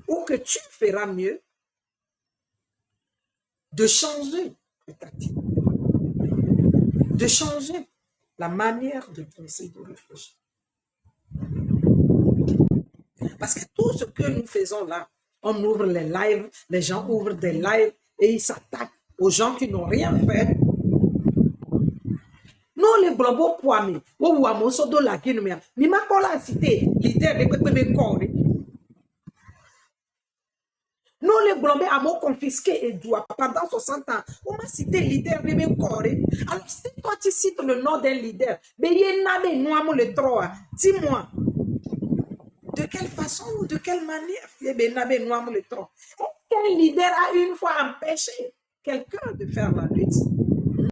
ou que tu feras mieux, de changer le tactique, de changer la manière de penser, de réfléchir. Parce que tout ce que nous faisons là, on ouvre les lives, les gens ouvrent des lives et ils s'attaquent aux gens qui n'ont rien fait. Non, les globaux poimis, ou à mon sodo la guinée, mais ma cola cité, leader de Pépé Corps. Non, les globaux à mon confisqué et doigt pendant 60 ans. On m'a cité leader de Pépé Corps. Alors, si toi tu cites le nom d'un leader, mais il y a un le droit, dis-moi. De quelle façon ou de quelle manière est-ce qu'un leader a une fois empêché quelqu'un de faire la lutte?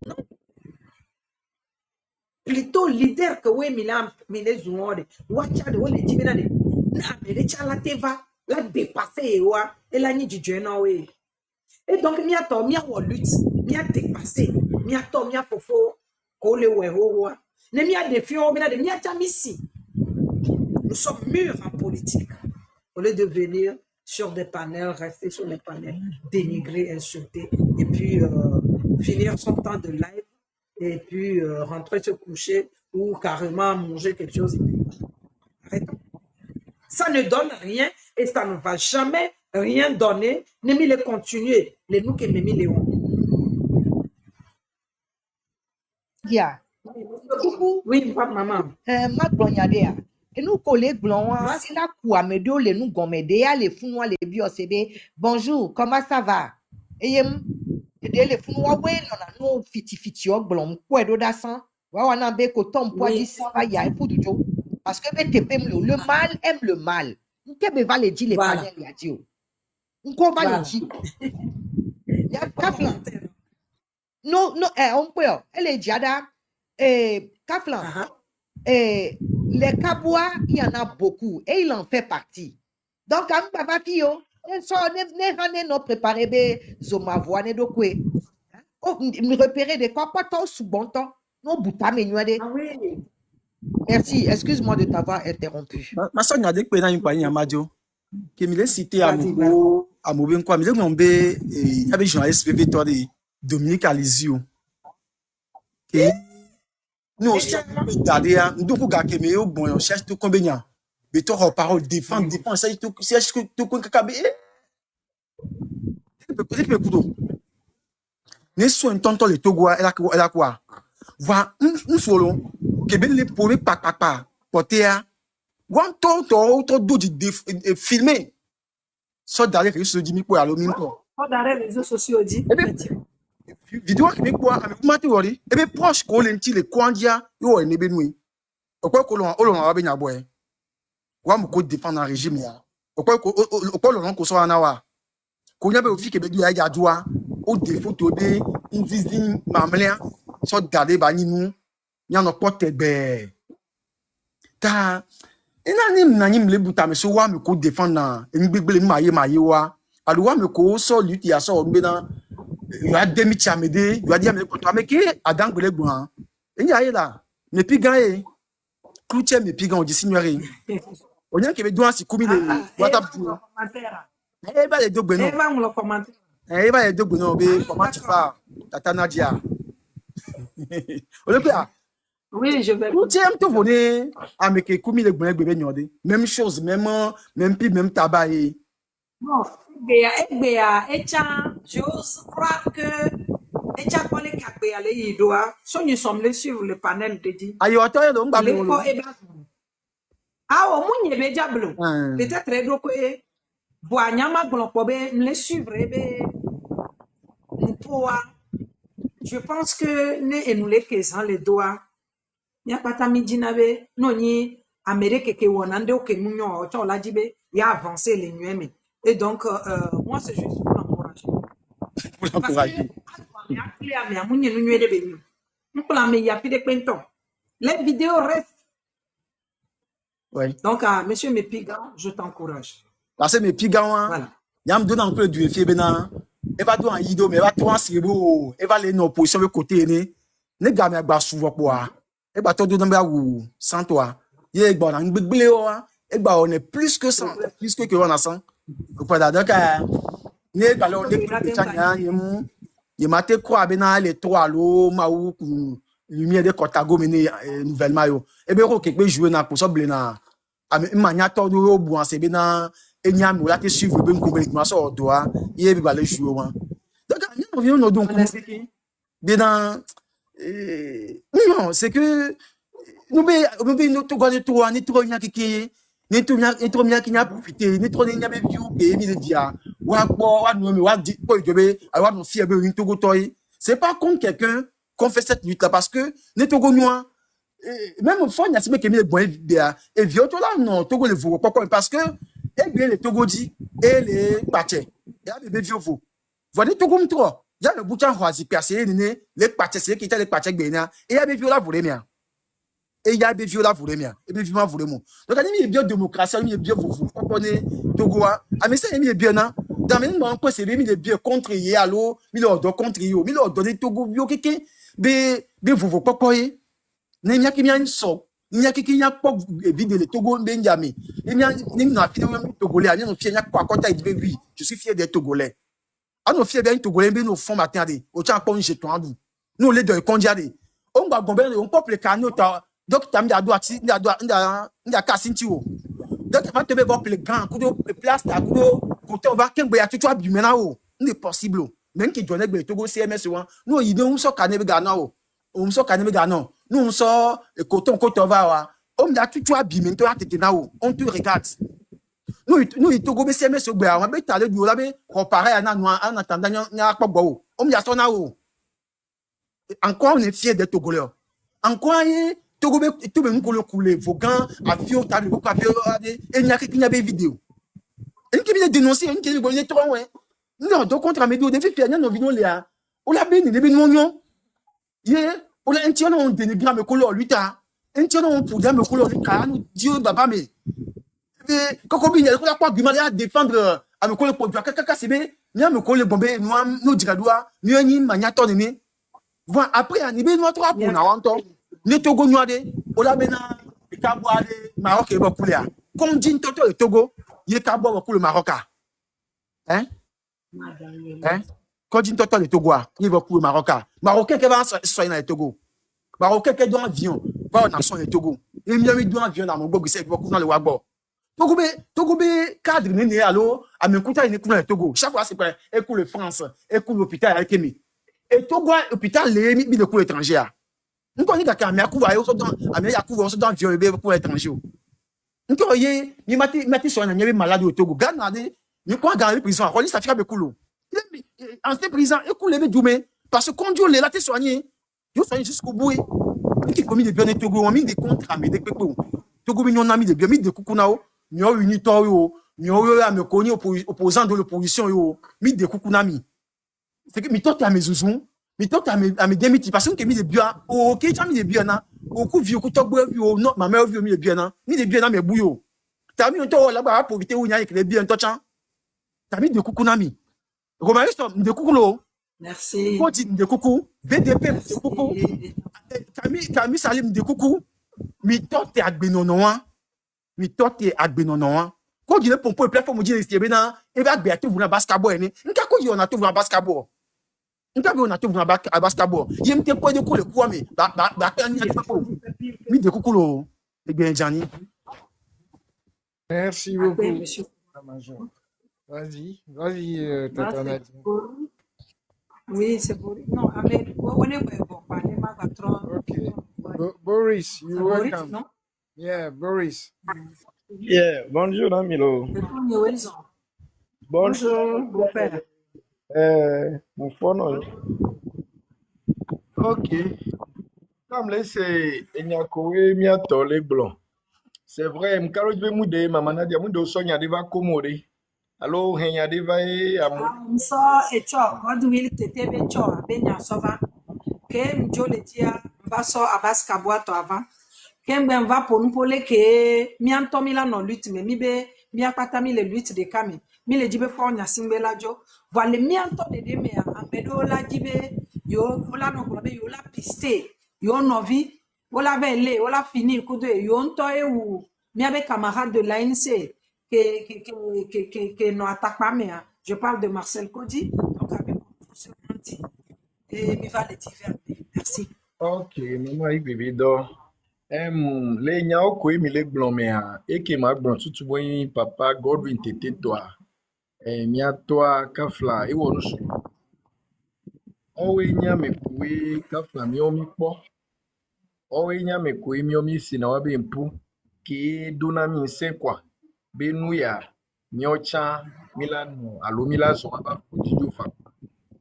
Non. Plutôt leader que oui, mille zouande, watchade, ou les divinades, na mele chala teva, la dépasser et la ni du oui. Et donc, mi a to, mi a wa lutte, mi a dépassé, mi a to, mi a fofo, ko le weho, ne mi a défié, mi a jamisi. Nous sommes mûrs en politique. Au lieu de venir sur des panels, rester sur les panels, dénigrer, insulter, et puis finir son temps de live, et puis rentrer se coucher, ou carrément manger quelque chose. Et puis, arrêtons. Ça ne donne rien, et ça ne va jamais rien donner. Nemi les continuer, les nous qui m'aiment les Yeah. Coucou. Oui, maman. Ma glonya et nous coller blanc, c'est la quoi, mais deux les nous gommédéa, les founois, les biosébé. Bonjour, comment ça va? Et les founois, ouais, non, fiti, blanc, quoi, d'odassan. Ouais, on a bé coton, poids, dit ça va, y a un peu de jour. Parce que le mal aime le mal. On peut va les dire les panels, il y a dit. On va les dire. Il y a Kaflan. Non, on peut, elle est diada, Kaflan. Les Kabois, il y en a beaucoup et il en fait partie. Donc, quand on va dire, ne pas préparer zoma voine de quoi. Oh, me repérer des quoi, pas tant sous bon temps. Non, bouta me nuade. Merci, excuse-moi de t'avoir interrompu. Ma soeur n'a dit que dans une poignée à Madio. que me cité Vas-y, vas-y. à Mobin quoi, me nombré il y avait journaliste PV toi de Dominique Alizio que nous Et sommes tellement, regardé nous gars que me bon on cherche tout combien mais toi parole défendre ça tout cherche tout quoi kakabe il peut kudo ne so un tonton le Togo elle a quoi va un solo que ben les pour pa porter one to do de filmer so d'aller que se dit mi pour allo mi pour pas d'arrêt les réseaux sociaux dit, et bien effectivement. vidéo qui me quoi avec mati wori et bien proche ko lenti le kwandia yo ne be nui okwa ko lo wa be nya boy wa mo ko défendre un régime ya okwa lo ko so na wa ko nya be o fi ke be du ya jua o défaut to be invisible mamlea so d'aller ba nyinu nya no pote be ta ina ni na nyim le buta me so wa me ko défendre na ngbegbele maye wa alu wa me ko so lutte ya so ngbe na ya demi chamede ya dia me ko to me ki adan gbele gbon enya ye la me pi gan e clouche me pi gan o di signore onya ke be do asi kumi le whatsapp Eva, le commentaire. e ba le dogbe no Eva, le commentaire. e ba le dogbe no be comment tu D'accord. fais tata Nadia o le pe Oui, je vais. clouche am to voné ameke kumi le gbon egbe be nyode même chose même pi même tabac e Bon, Egbea, j'ose croire que Echa Kole Kakbea le Yidoa, so nous sommes les suivre le panel de dit. ayo atoye lo ngba me Les lo ko Eba. Ah, au moins, il diablo. Peut-être Edo ko e. Boanyama Glonkobe, les suivre, ebe. Mpoa. Je pense que ne nous les caisons les doigts. Nya pata midinabe, no ni Amérique ke wonande o ke munyo o chola jibe, ya avancer les nuéme. Et donc, moi, c'est juste pour l'encourager. pour Parce l'encourager que, les vidéos restent. ouais Donc, monsieur Mepigan, je t'encourage. parce que me pi gan Voilà. yam donne un peu du effet bena e va do en yido mais e va to en sirebo e va aller dans position de côté ne ga me gba souvent quoi e ba to do na ba wu sans toi ye gba na gbegbele o e gba on est plus que 100 plus que on a 100 ko pa da donc ne gba le on de chanya yemu ye mate quoi bena les trois lo ma wu ku lumière de Kotago mene nouvellement yo e be ko ke pe jouer na pour so ble na ami manya to do bu an se bena enyam o lati suivre be nko be ma so do a ye bi ba le jouer wan donc on vient no do nko bena non c'est que nous to go to ni to nya kiki ni to nya kinya profiter ni to nya be view be mi le dia wa gbo wa no mi wa di ko ijobe wa no fi e be ni to go toy c'est pas contre quelqu'un qu'on fait cette lutte là parce que ni to go noir même fois il y a ce qui est bon et vieux tout là non Togo le vaut pourquoi parce que et bien les Togodi et les Paché il y a bébé vieux vous voyez Togo trop il y a le bouton choisi percé les Paché c'est qui était les Paché bien et il y a bébé vieux là vous les bien et il y a bébé vieux là vous les bien et bébé vieux vous les mon donc il y a bien démocratie il y a bien vous comprenez Togo ah mais ça il y a bien non dans même mon quoi c'est bien bien contre hier allo il leur donne contre hier il leur donne Togo vieux qui be vous pourquoi ne nya kimia nso nya kikinya pok vidéo le Togo Benjamin et nya ni na fi no Togolais ani no fi nya kwa kota idibe wi je suis fier des Togolais ano fier bien Togolais be no fond matin de o chan pon je toandu no le de kondia de on gba gombe on peuple kanu ta donc tam da do ati nda kasinti o donc ma te be bo ple grand kudo place ta kudo côté on va kengbe ya tutu abi mena o n'est possible même qui donne be Togo CMS wa no yi no so kanebe gana o on so kanebe gana nous on sort coton va wa on da tu abi mais toi tete na o on te regarde nous Togo be CMS o gbe àwọn be tale du la be comparer na no en attendant nya pa gbo on ya so na o encore on est fier d'être Togolais encore Togo be tout be nkolo couler vogan afio table ko afio et nya ki nya be vidéo et qui vient dénoncer une qui est trop ouais non donc contre médio de fait nya no vidéo là on la be ni be no ye on a un tien on dénigre me couleur lui ta un tien on pour dire me couleur lui ta nous Dieu papa mais quand il y a quoi argument à défendre à me coller pour kaka c'est bien nya me coller bomber nous dire doit mieux ni mania ton ni voilà après ani be nous trois pour na wanto ni Togo noade on la bena ka boire Maroc et ba poulet comme dit toto le Togo il est cabo pour le Maroc. Hein? Hein? Quand tu entends le Togo, il va pour le Maroc. Marocain qui va soigner dans le Togo. Marocain qui doit un avion, va dans son Togo. Il y a mis un avion dans mon Togo, c'est pour dans le Wagbo. Togo be cadre né allo à me coûter une couleur Togo. Chaque fois c'est quoi? Écoute le France, écoute l'hôpital avec lui. Et Togo hôpital les mis de couleur étrangère. Nous connaissons d'accord mais à couvrir au dans à couvrir au dans avion be couleur étranger. Nous connaissons ni mati sur un malade au Togo. Regardez, ni quoi garder prison, on ça fait be coulou. Ancien président écoute les doumé parce que conduire les latés soigner. Yo soigner jusqu'au bout. Qui commis de bien Togo, on mis des contre à mes des pépos. Togo mi on a mis de bien mis de coucounao. Nous unitaire yo, nous à me connaître opposant de l'opposition yo, mis de coucounami. C'est que mi tote à mes zouzous, mi tote à mes démiti parce que mi de bien, OK, tu as mis de bien na, au coup vieux coup tobo vieux, non, ma mère vieux mi de bien na, mi de bien na mes bouillots. T'as mis un tour là-bas pour éviter où il y a les bien tochan. T'as mis de coucounami. Romaïs de coucoulo. Merci. Quoi dit de coucou, BDP de coucou. Camille Salim de coucou. Mi tote à Benonoan. Mi tote agbenonoan ko gile pompo platform ji esti ebe na ebe agbe atu na basketball ni nka ko yi ona to na basketball nka be ona to na basketball yem te ko de ko le ku mi ba kan ni papo mi de kukulo egbe jani. Merci Après, beaucoup. monsieur. Major. Vas-y, Là, Tata c'est Nadia. pour- Oui, c'est pour. Non, avec. On est bon, parler, ma patron. Okay. Boris, C'est you're Boris, welcome. non? Yeah, Boris. Yeah, bonjour Amilo. C'est pour Nielson. Bonjour. Bonjour, beau-père. Mon phone. Ok. Comme c'est Enyakowe miato les blancs. C'est vrai, m'karo jbe mude mama Nadia mude sonya deva komore. Allo henya deva e amu. Nso echo, God will tete be cho, abenya sova. Ke mjo le dia, mba so abas kabwa to avant. Ke mbe mva ponu pole ke mi anto mi la no lutte me mi be mi akpata mi le lutte de kame. Mi le jibe fo nya simbe la jo. Voile mi anto de me ambedo la jibe yo ola no grobe yo la piste. Yo novi, ola vele, ola fini kudo yo nto e wu. Mi abe camarade de l'ANC que no attaque pas mais je parle de Marcel Cody donc avec ce qu'on dit et mi va les divers merci. Ok, maman bébé do. Le nya oko emi le blanc me a eke ma blanc tutu boyin papa Godwin tete toi. Mia toi kafla e wonu su. Owe nya me kuwe kafla mi omi po. Owe nya me kuwe mi omi si na wabe mpu. Ki dona mi se kwa. Benu ya nyocha milano alo mila so aba fujijo fa.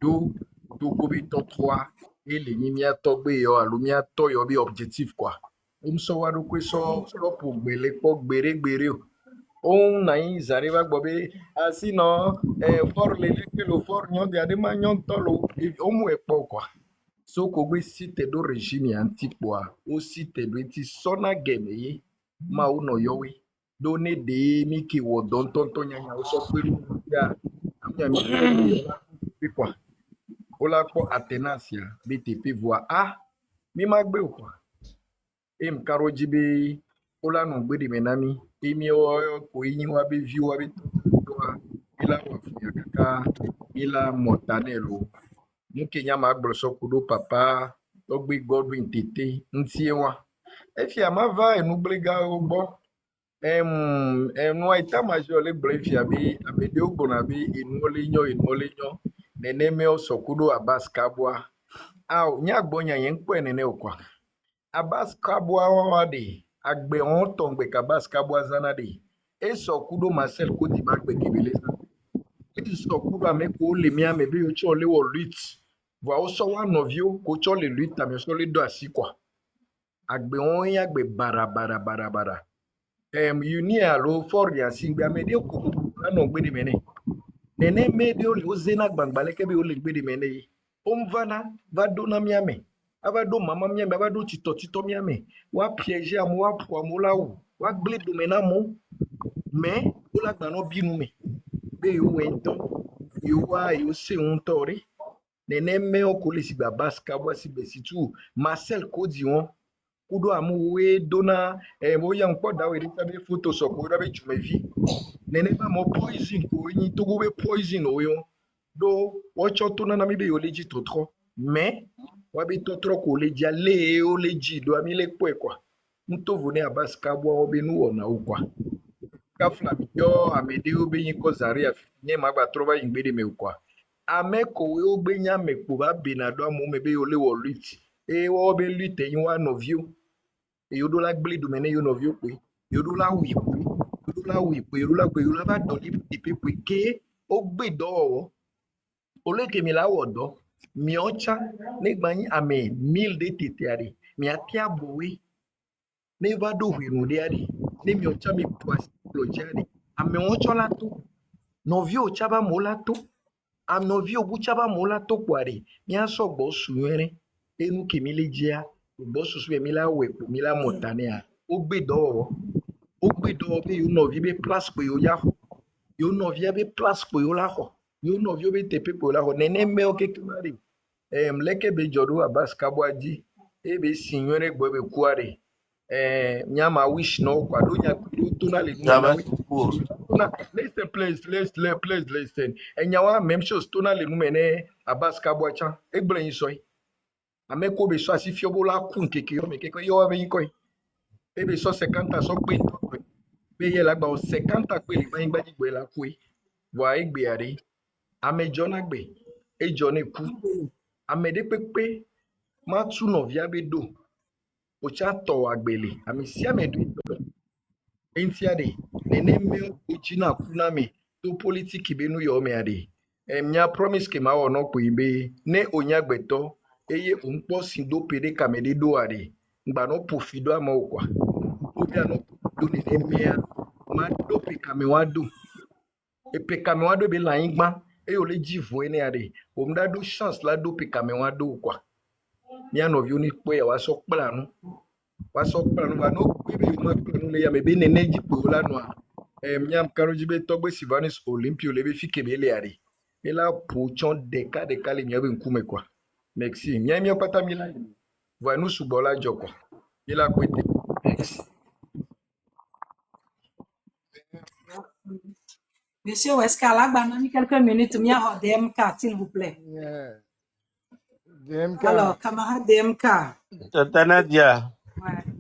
Do gobe ton 3 et les mimia togbe yo alo mia to yo bi objectif quoi. So wado kwe so pour gbele po gbere o. On na yin zariba gbobe asino for le que le for nyon de adema nyon tolo o mu epo quoi. So kogbe site do régime anti-poa o site do eti sona game yi ma uno yowe donné de mi ki wo don tonto nyanya o so pe ya nya mi quoi o la ko atenasia BTP voix a mi ma gbe o quoi e m karo jibe o la no gbe de menami e mi o ko yin wa be view wa be to ila wa fu ya kaka ila mortanelo mu kenya ma gbo so kudo papa to gbe Godwin tete ntie wa e fi amava enuglega ogbo no aita major le blefia bi abede ogbona bi inuolenyo nene me osokudo Abbas Kabwa nya gbonya yen po nene okwa Abbas Kabwa wade agbe on tongbe Abbas Kabwa zanade esokudo Marcel Kodi bagbe kebeleza eti sokudo ameko le mi ame bi o cho le wo lut wa o so wa novio ko cho le lut ame so le do asikwa agbe on ya agbe bara uni alo for ya singbe amede ko no gbe de mene nene mede o le ozena gbangbale kebe o le gbe de mene omvana va do na miame ava do mama miame ava do tito miame wa piéger amu wa po amu lawo wa gble do mena mo me o la gba no binu me be yo wento yo wa yo se un tori nene me o ko le si Abbas Kabwa si be situ Marcel Kodi won Udo amuwe dona mo yang po dawe de tabe photo so ko dabe jumevi. Nene ba mo poison ko yin to go be poison o yo. Do watcho to na mi be yo leji to tro. Mais wa be to tro ko leji ale o leji do ami le po e kwa. Nto vone abas kabwa obe nu ona o kwa. Kafla yo amede obe yin ko zaria nye magba trova yin gbede me kwa. Ame ko we ogbe nya me ko ba benado amu me be yo le wo lit. E wo be lit yin wa no view. E yo do la gble do mene yo no view pe. Yo do la wi pe. Yo do la wi pe. Yo do la pe yo la ba do li pe pe ke ogbe do wo. Ole ke mi la wo do. Mi ocha negba yin ame 1000 de tetiari. Mi atia bowe. Ne va do hwenu de ari. Ne mi ocha mi poasi lo jari. Ame ocha la to. No view chaba mo la to. Am no view bu chaba mo la to kware. Mi aso gbo suwere. Enu ke mi le jia. Gbo susu mi la we mi la motane a. Ogbe do be yo no vi be place pe yo ya ho. Yo no vi be place pe yo la ho. Yo no vi be tepe pe yo la ho. Nene me o ke kumari. Leke be jodo abas kabwaji. E be sinwere gbo be kware. Nyama wish no kwa do nya tuna le Yeah, na but wish. cool. Listen, please listen. Enyawa même chose tuna le numene abas kabwacha. Egble yin soy. Ameko be so asifio bola kun keke yo me keke yo ave yin koy. Ebe so 50 so pe be ye la gba o 50 pe le bayin gbaji gbe la ku wa egbe ari ame jona gbe e jona ku ame de pepe ma tu no via be do o cha to agbele ame si ame do enti ade nene me o jina ku na me to politiki be nu yo me ade nya promise ke ma wo no pe be ne onya gbeto eye o npo si do pede kamede do ade ngba no profido ama okwa obi ano do ne mea ma do pekame wado e pekame wado be la ingba e o le jivo ene ade o mda do chance la do pekame wado kwa mi ano vi oni pe wa so planu wa no pe be ma planu le ya me be ne ji pe o lanu a miam karoji be togbe Sylvanus Olympio le be fike be le ade e la po chon de ka le mi be nkume kwa merci mi pata mi la va nous subola joko il a pété. Monsieur, est-ce qu'à la banane, quelques minutes, il y a DMK, s'il vous plaît. DMK. Alors, camarade DMK. Tata Nadia. Ouais.